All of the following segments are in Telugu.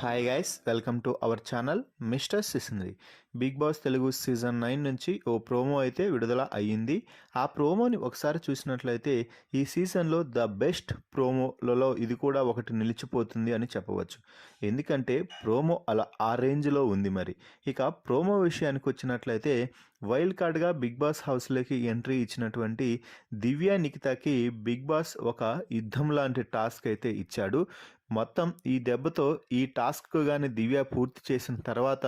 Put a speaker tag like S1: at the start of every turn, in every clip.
S1: Hi guys, welcome to our channel mister Sisindri. Bigg Boss Telugu season 9 నుంచి ఓ ప్రోమో అయితే విడుదల అయ్యింది. ఆ ప్రోమోని ఒకసారి చూసినట్లయితే ఈ సీజన్లో ద బెస్ట్ ప్రోమోలలో ఇది కూడా ఒకటి నిలిచిపోతుంది అని చెప్పవచ్చు. ఎందుకంటే ప్రోమో అలా ఆ రేంజ్లో ఉంది. మరి ఇక ప్రోమో విషయానికి వచ్చినట్లయితే వైల్డ్ కార్డ్గా బిగ్ బాస్ హౌస్లోకి ఎంట్రీ ఇచ్చినటువంటి దివ్య నిఖితకి బిగ్ బాస్ ఒక యుద్ధం లాంటి టాస్క్ అయితే ఇచ్చాడు. మొత్తం ఈ దెబ్బతో ఈ టాస్క్ కానీ దివ్య పూర్తి చేసిన తర్వాత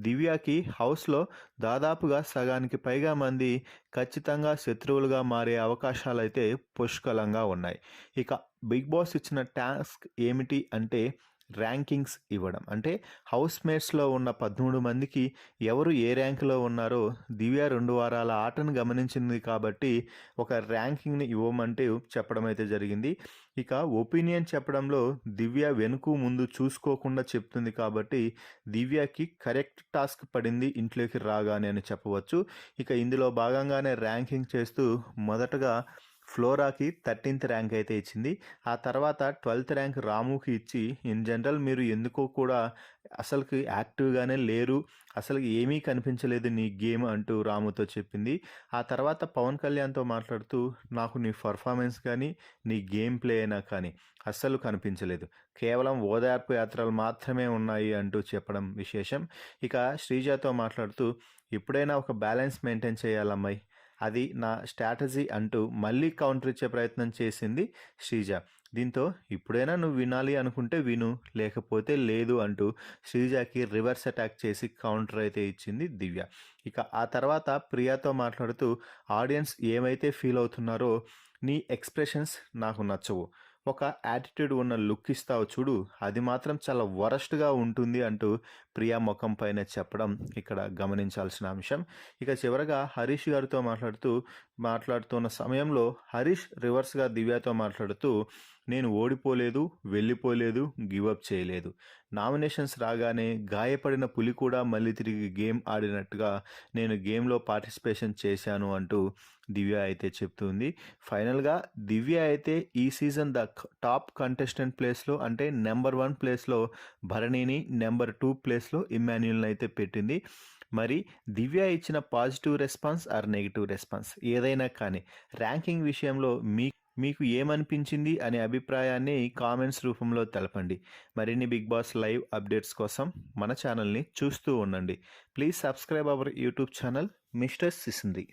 S1: దివ్యకి హౌస్లో దాదాపుగా సగానికి పైగా మంది ఖచ్చితంగా శత్రువులుగా మారే అవకాశాలు అయితే పుష్కలంగా ఉన్నాయి. ఇక బిగ్ బాస్ ఇచ్చిన టాస్క్ ఏమిటి అంటే ర్యాంకింగ్స్ ఇవ్వడం. అంటే హౌస్ మేట్స్లో ఉన్న 13 మందికి ఎవరు ఏ ర్యాంకులో ఉన్నారో దివ్య 2 వారాల ఆటను గమనించింది కాబట్టి ఒక ర్యాంకింగ్ని ఇవ్వమంటే చెప్పడం అయితే జరిగింది. ఇక ఒపీనియన్ చెప్పడంలో దివ్య వెనుక ముందు చూసుకోకుండా చెప్తుంది కాబట్టి దివ్యకి కరెక్ట్ టాస్క్ పడింది ఇంట్లోకి రాగానే అని చెప్పవచ్చు. ఇక ఇందులో భాగంగానే ర్యాంకింగ్ చేస్తూ మొదటగా ఫ్లోరాకి 13th ర్యాంక్ అయితే ఇచ్చింది. ఆ తర్వాత 12th ర్యాంక్ రాముకి ఇచ్చి ఇన్ జనరల్ మీరు ఎందుకో కూడా అసలుకి యాక్టివ్గానే లేరు, అసలు ఏమీ కనిపించలేదు నీ గేమ్ అంటూ రాముతో చెప్పింది. ఆ తర్వాత పవన్ కళ్యాణ్తో మాట్లాడుతూ నాకు నీ పర్ఫార్మెన్స్ కానీ నీ గేమ్ ప్లే అయినా కానీ అస్సలు కనిపించలేదు, కేవలం ఓదార్పు యాత్రలు మాత్రమే ఉన్నాయి అంటూ చెప్పడం విశేషం. ఇక శ్రీజతో మాట్లాడుతూ ఎప్పుడైనా ఒక బ్యాలెన్స్ మెయింటైన్ చేయాలమ్మాయి, అది నా స్ట్రాటజీ అంటూ మళ్ళీ కౌంటర్ ఇచ్చే ప్రయత్నం చేసింది శ్రీజ. దీంతో ఇప్పుడైనా నువ్వు వినాలి అనుకుంటే విను, లేకపోతే లేదు అంటూ శ్రీజకి రివర్స్ అటాక్ చేసి కౌంటర్ అయితే ఇచ్చింది దివ్య. ఇక ఆ తర్వాత ప్రియాతో మాట్లాడుతూ ఆడియన్స్ ఏమైతే ఫీల్ అవుతున్నారో నీ ఎక్స్ప్రెషన్స్ నాకు నచ్చవు, ఒక యాటిట్యూడ్ ఉన్న లుక్ ఇస్తావు చూడు, అది మాత్రం చాలా వరస్ట్గా ఉంటుంది అంటూ ప్రియా ముఖం పైన చెప్పడం ఇక్కడ గమనించాల్సిన అంశం. ఇక చివరగా హరీష్ గారితో మాట్లాడుతున్న సమయంలో హరీష్ రివర్స్గా దివ్యతో మాట్లాడుతూ నేను ఓడిపోలేదు, వెళ్ళిపోలేదు, గివప్ చేయలేదు, నామినేషన్స్ రాగానే గాయపడిన పులి కూడా మళ్ళీ తిరిగి గేమ్ ఆడినట్టుగా నేను గేమ్లో పార్టిసిపేషన్ చేశాను అంటూ దివ్య అయితే చెప్తుంది. ఫైనల్గా దివ్య అయితే ఈ సీజన్ ద టాప్ కంటెస్టెంట్ ప్లేస్లో అంటే నెంబర్ 1 ప్లేస్లో భరణిని, నెంబర్ 2 ప్లేస్లో ఇమ్మాన్యుల్ని అయితే పెట్టింది. మరి దివ్య ఇచ్చిన positive response or negative response ఏదైనా కానీ ర్యాంకింగ్ విషయంలో మీకు ఏమనిపించింది అనే అభిప్రాయాన్ని కామెంట్స్ రూపంలో తెలపండి. మరిన్ని బిగ్ బాస్ లైవ్ అప్డేట్స్ కోసం మన ఛానల్ని చూస్తూ ఉండండి. Please subscribe our YouTube channel mister సిసింద్రి.